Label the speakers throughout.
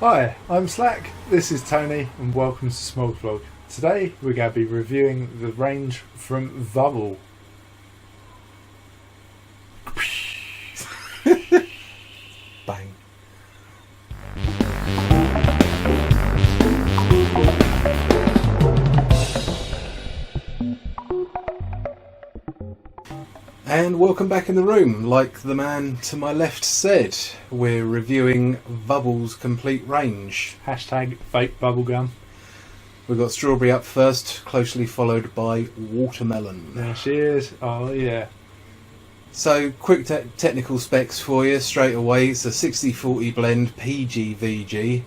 Speaker 1: Hi, I'm Slack, this is Tony, and welcome to Smog Vlog. Today we're going to be reviewing the range from Vubble.
Speaker 2: Bang. And welcome back in the room. Like the man to my left said, we're reviewing Vubbles' complete range.
Speaker 1: Hashtag fake bubblegum.
Speaker 2: We've got strawberry up first, closely followed by watermelon.
Speaker 1: There she is. Oh yeah.
Speaker 2: So, quick technical specs for you straight away. It's a 60-40 blend PG-VG.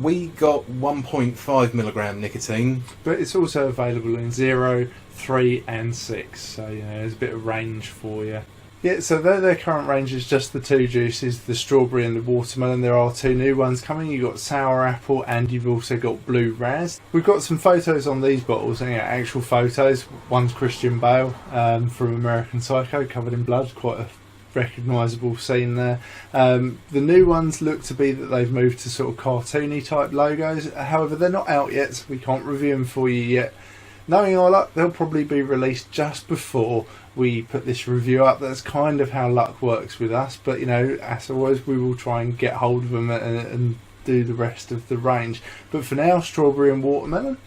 Speaker 2: We got 1.5mg nicotine.
Speaker 1: But it's also available in 0, 3 and 6. So, there's a bit of range for you. Yeah, so their current range is just the two juices, the strawberry and the watermelon. There are two new ones coming. You've got sour apple and you've also got blue raz. We've got some photos on these bottles, actual photos. One's Christian Bale from American Psycho, covered in blood, quite a recognisable scene there. The new ones look to be that they've moved to sort of cartoony type logos. However, they're not out yet, so we can't review them for you yet. Knowing our luck, they'll probably be released just before we put this review up. That's kind of how luck works with us, but as always, we will try and get hold of them and do the rest of the range. But for now, strawberry and watermelon.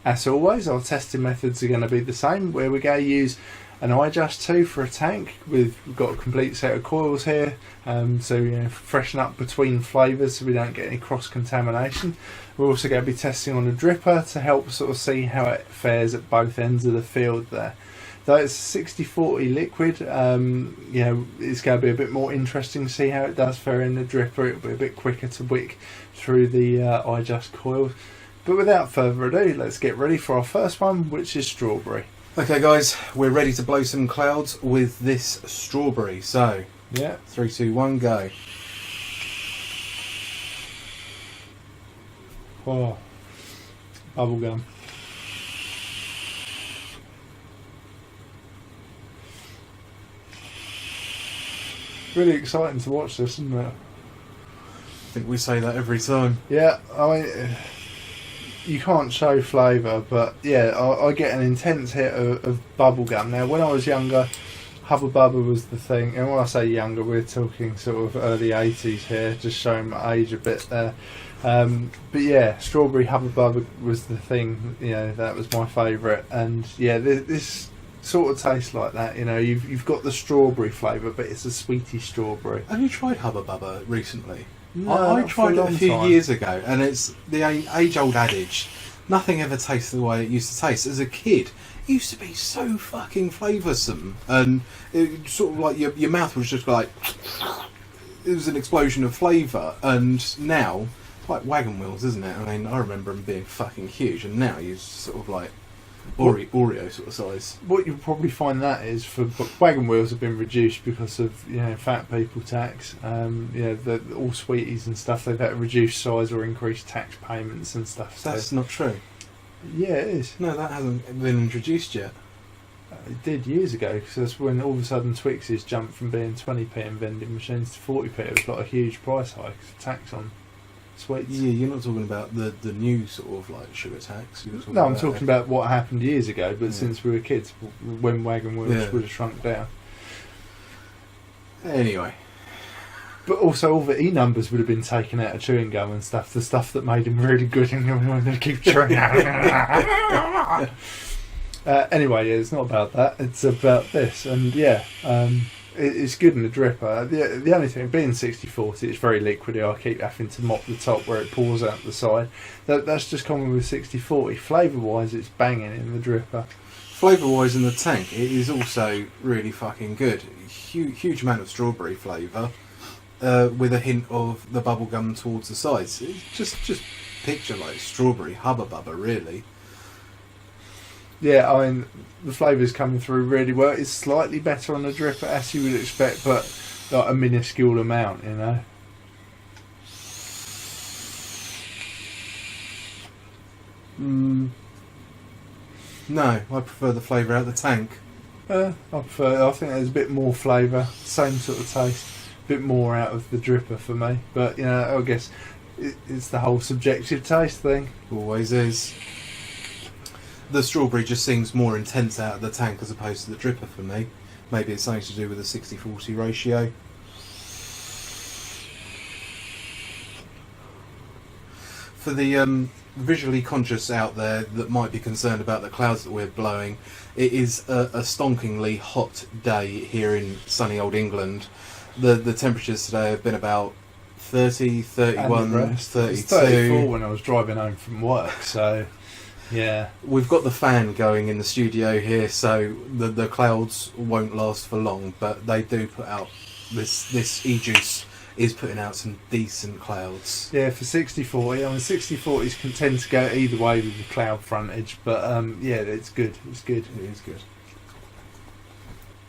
Speaker 1: As always, our testing methods are going to be the same, where we're going to use an iJuice 2 for a tank. We've got a complete set of coils here, so freshen up between flavours so we don't get any cross contamination. We're also going to be testing on a dripper to help sort of see how it fares at both ends of the field there. Though it's 60-40 liquid, it's going to be a bit more interesting to see how it does fare in the dripper. It'll be a bit quicker to wick through the iJuice coils. But without further ado, let's get ready for our first one, which is strawberry.
Speaker 2: Okay guys, we're ready to blow some clouds with this strawberry. So,
Speaker 1: yeah,
Speaker 2: 3, 2, 1, go.
Speaker 1: Oh, bubblegum. Really exciting to watch this, isn't it?
Speaker 2: I think we say that every time.
Speaker 1: Yeah, I mean, you can't show flavour, but yeah, I get an intense hit of bubblegum. Now, when I was younger, Hubba Bubba was the thing, and when I say younger, we're talking sort of early 80s here, just showing my age a bit there. But yeah, strawberry Hubba Bubba was the thing, that was my favourite, and yeah, this sort of tastes like that. You've got the strawberry flavour, but it's a sweety strawberry.
Speaker 2: Have you tried Hubba Bubba recently?
Speaker 1: No,
Speaker 2: I
Speaker 1: not
Speaker 2: tried
Speaker 1: for
Speaker 2: it a few years ago, and it's the age-old adage: nothing ever tastes the way it used to taste. As a kid, it used to be so fucking flavoursome, and it sort of like your mouth was just like it was an explosion of flavour. And now, like wagon wheels, isn't it? I mean, I remember them being fucking huge, and now you're sort of like Oreo sort of size.
Speaker 1: What you'll probably find that is for wagon wheels have been reduced because of fat people tax. All sweeties and stuff, they've had to reduce size or increase tax payments and stuff.
Speaker 2: That's not true.
Speaker 1: Yeah, it is.
Speaker 2: No, that hasn't been introduced yet.
Speaker 1: It did years ago, because that's when all of a sudden Twixes jumped from being 20p in vending machines to 40p. It was like a huge price hike for tax on sweets.
Speaker 2: Yeah, you're not talking about the new sort of like sugar tax.
Speaker 1: No, I'm talking about what happened years ago, but since we were kids, when wagon wheels would have shrunk down.
Speaker 2: Anyway.
Speaker 1: But also all the E-numbers would have been taken out of chewing gum and stuff, the stuff that made him really good and you want to keep chewing. Anyway, it's not about that, it's about this, and it's good in the dripper. The only thing, being 60-40, it's very liquidy. I keep having to mop the top where it pours out the side. That's just common with 60-40. Flavour wise, it's banging in the dripper.
Speaker 2: Flavour wise in the tank, it is also really fucking good. Huge amount of strawberry flavour, with a hint of the bubblegum towards the sides. It's just picture like strawberry Hubba Bubba, really.
Speaker 1: Yeah, I mean, the flavour's coming through really well. It's slightly better on the dripper, as you would expect, but like a minuscule amount,
Speaker 2: No, I prefer the flavour out of the tank.
Speaker 1: I think there's a bit more flavour, same sort of taste, a bit more out of the dripper for me. But I guess it's the whole subjective taste thing.
Speaker 2: Always is. The strawberry just seems more intense out of the tank as opposed to the dripper for me. Maybe it's something to do with the 60-40 ratio. For the visually conscious out there that might be concerned about the clouds that we're blowing, it is a stonkingly hot day here in sunny old England. The temperatures today have been about 30, 31, 32.
Speaker 1: It's 34 when I was driving home from work, so yeah.
Speaker 2: We've got the fan going in the studio here, so the clouds won't last for long, but they do put out, this eJuice is putting out some decent clouds.
Speaker 1: Yeah, for 60-40, I mean 60-40s can tend to go either way with the cloud frontage, but yeah, it's good. It's good.
Speaker 2: It is good.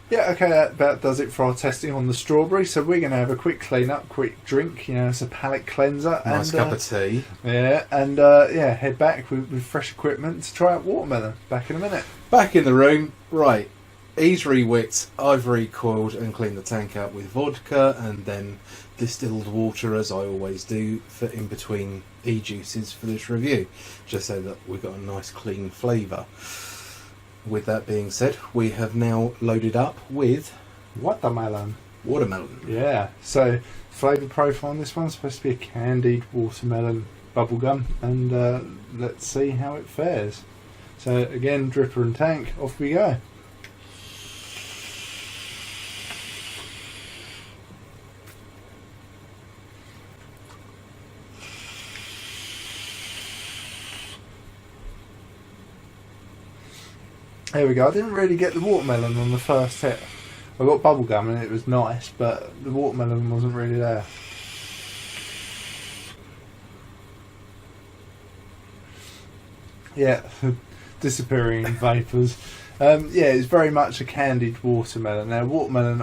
Speaker 1: Yeah, okay, that about does it for our testing on the strawberry. So we're going to have a quick clean up, quick drink. You know, it's a palate cleanser.
Speaker 2: Nice cup of tea.
Speaker 1: Yeah, and yeah, head back with fresh equipment to try out watermelon. Back in a minute.
Speaker 2: Back in the room. Right. He's re-wicked, I've recoiled and cleaned the tank out with vodka and then distilled water, as I always do, for in between eJuices for this review, just so that we've got a nice clean flavour. With that being said, we have now loaded up with
Speaker 1: Watermelon.
Speaker 2: Yeah,
Speaker 1: so flavour profile on this one's supposed to be a candied watermelon bubblegum, and let's see how it fares. So again, dripper and tank, off we go. There we go. I didn't really get the watermelon on the first hit. I got bubblegum and it was nice, but the watermelon wasn't really there. Yeah, disappearing vapours. Yeah, it's very much a candied watermelon. Now, watermelon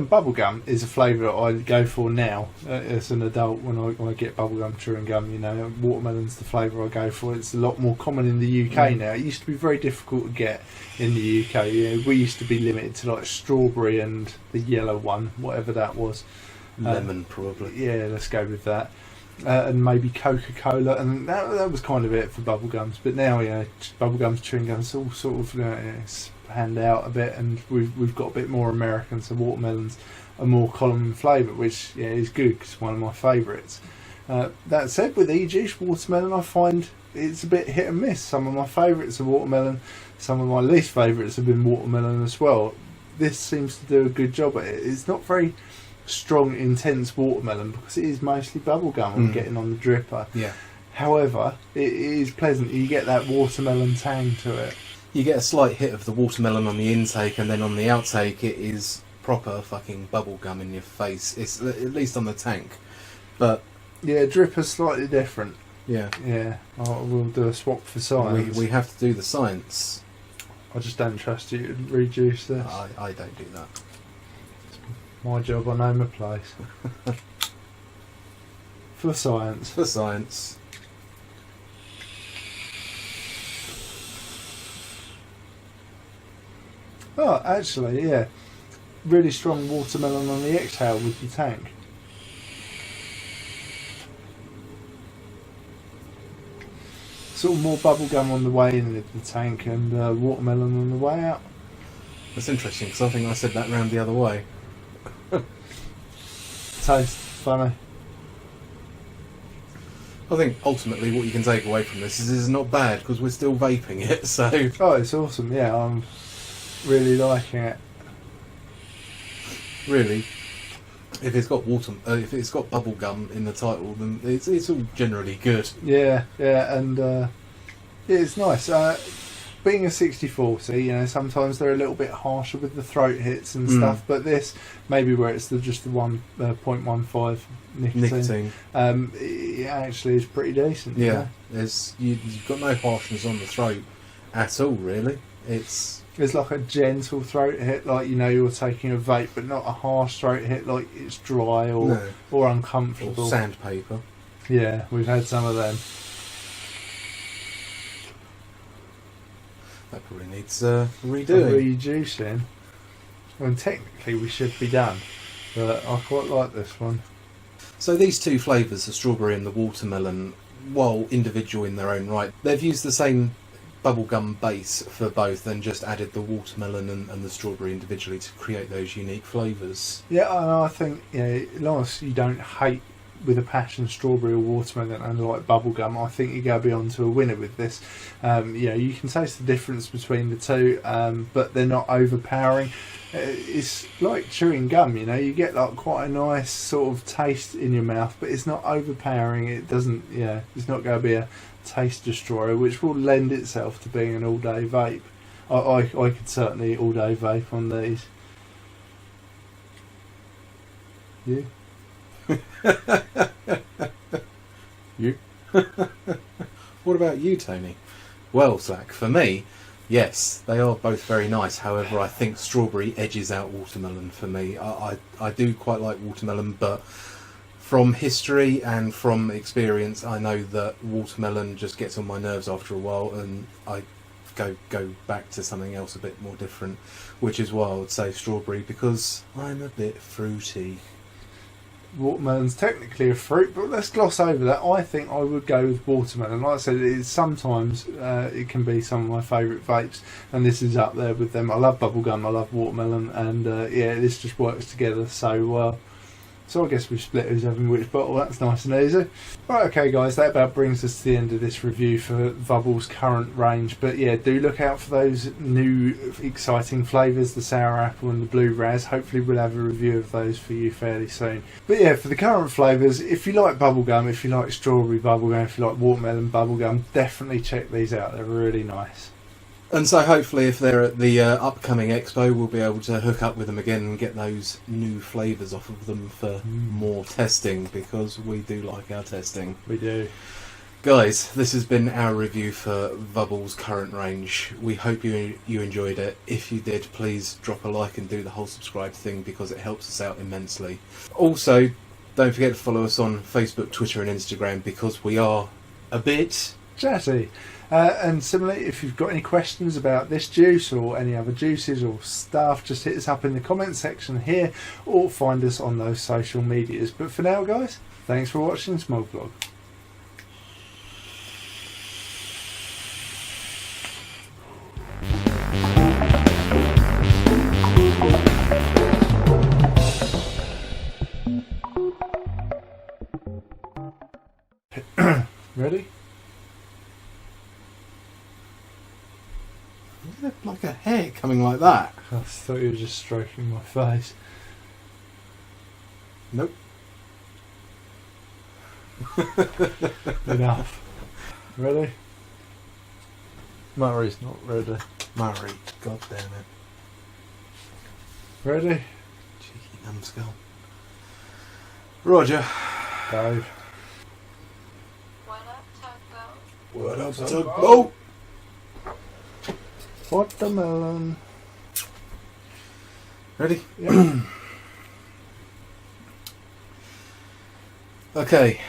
Speaker 1: bubblegum is a flavour that I go for now as an adult when I get bubblegum, chewing gum. You know, watermelon's the flavour I go for. It's a lot more common in the UK now. It used to be very difficult to get in the UK. You know, we used to be limited to like strawberry and the yellow one, whatever that was.
Speaker 2: lemon probably.
Speaker 1: Yeah, let's go with that. And maybe Coca-Cola, and that was kind of it for bubblegums. But now, you know, bubblegums, chewing gums, all sort of spanned out a bit, and we've got a bit more American, so watermelons are more common flavour, which is good because it's one of my favourites. That said, with eJuice watermelon, I find it's a bit hit and miss. Some of my favourites are watermelon, some of my least favourites have been watermelon as well. This seems to do a good job at it. It's not very strong, intense watermelon because it is mostly bubblegum I'm getting on the dripper.
Speaker 2: Yeah.
Speaker 1: However, it is pleasant. You get that watermelon tang to it.
Speaker 2: You get a slight hit of the watermelon on the intake, and then on the outtake it is proper fucking bubblegum in your face. It's at least on the tank. But
Speaker 1: yeah, dripper's slightly different.
Speaker 2: Yeah.
Speaker 1: Yeah. We'll do a swap for science.
Speaker 2: We have to do the science.
Speaker 1: I just don't trust you to reduce this.
Speaker 2: I don't do that.
Speaker 1: My job, I know my place. For science.
Speaker 2: For science.
Speaker 1: Oh, actually, yeah. Really strong watermelon on the exhale with the tank. Sort of more bubblegum on the way in with the tank and watermelon on the way out.
Speaker 2: That's interesting, because I think I said that round the other way.
Speaker 1: Taste funny.
Speaker 2: I think ultimately what you can take away from this is it's not bad because we're still vaping it. So
Speaker 1: oh, it's awesome. Yeah, I'm really liking it.
Speaker 2: Really, if it's got if it's got bubble gum in the title, then it's all generally good.
Speaker 1: Yeah, and yeah, it's nice. Being a 60-40, you know, sometimes they're a little bit harsher with the throat hits and stuff, but this, maybe where it's just the 0.15 nicotine, it actually is pretty decent.
Speaker 2: Yeah, you've got no harshness on the throat at all, really. It's
Speaker 1: like a gentle throat hit, like, you know, you're taking a vape, but not a harsh throat hit, like it's dry or uncomfortable.
Speaker 2: Or sandpaper.
Speaker 1: Yeah, we've had some of them.
Speaker 2: That probably needs redoing.
Speaker 1: Rejuicing. Well, technically we should be done, but I quite like this one.
Speaker 2: So these two flavours, the strawberry and the watermelon, while individual in their own right, they've used the same bubblegum base for both and just added the watermelon and the strawberry individually to create those unique flavours.
Speaker 1: Yeah, and I think, as long as you don't hate with a passion strawberry or watermelon and like bubblegum, I think you go beyond to a winner with this. You can taste the difference between the two, but they're not overpowering. It's like chewing gum, you get like quite a nice sort of taste in your mouth, but it's not overpowering. It doesn't, it's not going to be a taste destroyer, which will lend itself to being an all-day vape. I could certainly all-day vape on these. You?
Speaker 2: You? What about you, Tony? Well, Zach, for me, yes, they are both very nice. However, I think strawberry edges out watermelon for me. I do quite like watermelon, but from history and from experience, I know that watermelon just gets on my nerves after a while, and I go back to something else a bit more different, which is why I would say strawberry, because I'm a bit fruity.
Speaker 1: Watermelon's technically a fruit, but let's gloss over that. I think I would go with watermelon. Like I said, sometimes it can be some of my favourite vapes, and this is up there with them. I love bubblegum, I love watermelon, and this just works together so well. So I guess we've split who's having which bottle. That's nice and easy. Right, okay guys, that about brings us to the end of this review for Vubbles' current range. But yeah, do look out for those new exciting flavours, the sour apple and the blue raz. Hopefully we'll have a review of those for you fairly soon. But yeah, for the current flavours, if you like bubblegum, if you like strawberry bubblegum, if you like watermelon bubblegum, definitely check these out. They're really nice.
Speaker 2: And so hopefully if they're at the upcoming expo, we'll be able to hook up with them again and get those new flavours off of them for more testing, because we do like our testing.
Speaker 1: We do.
Speaker 2: Guys, this has been our review for Vubbles' current range. We hope you enjoyed it. If you did, please drop a like and do the whole subscribe thing, because it helps us out immensely. Also, don't forget to follow us on Facebook, Twitter and Instagram, because we are a bit
Speaker 1: chatty. And similarly, if you've got any questions about this juice or any other juices or stuff, just hit us up in the comment section here, or find us on those social medias. But for now guys, thanks for watching Smog Vlog. Ready?
Speaker 2: like a hair coming like that.
Speaker 1: I thought you were just stroking my face.
Speaker 2: Nope.
Speaker 1: Enough. Ready? Murray's not ready.
Speaker 2: Murray, god damn it.
Speaker 1: Ready?
Speaker 2: Cheeky numbskull. Roger.
Speaker 1: Dave.
Speaker 3: What up, Tugboat?
Speaker 2: What up, Tugboat?
Speaker 1: Watermelon.
Speaker 2: Ready?
Speaker 1: Yeah.
Speaker 2: Okay.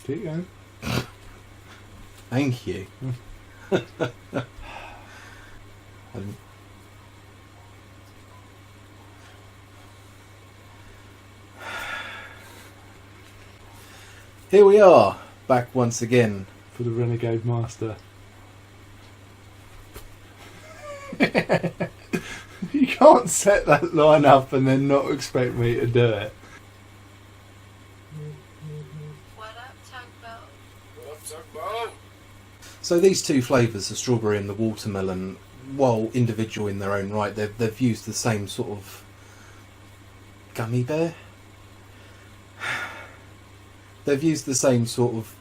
Speaker 1: Keep going.
Speaker 2: Thank you. Here we are, back once again.
Speaker 1: For the Renegade Master. You can't set that line up and then not expect me to do it.
Speaker 3: What up, Tugboat?
Speaker 4: What up, Smog?
Speaker 2: So these two flavours, the strawberry and the watermelon, while individual in their own right, they've used the same sort of gummy bear. They've used the same sort of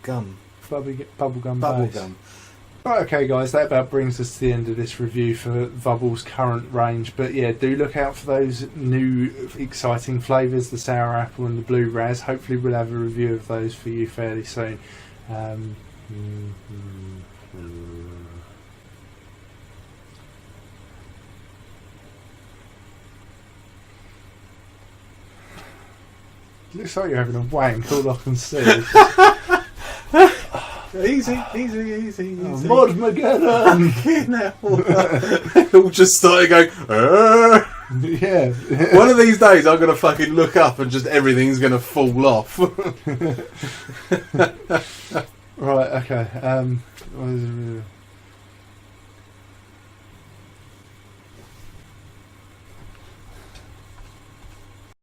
Speaker 2: gum.
Speaker 1: Bubblegum. Right, okay guys, that about brings us to the end of this review for Vubbles' current range. But yeah, do look out for those new exciting flavours, the sour apple and the blue raz. Hopefully we'll have a review of those for you fairly soon. Looks like you're having a wank, all I can see.
Speaker 2: Easy.
Speaker 1: Mod Mageddon!
Speaker 2: All just started going.
Speaker 1: Yeah.
Speaker 2: One of these days, I'm gonna fucking look up and just everything's gonna fall off.
Speaker 1: Right. Okay. What is it?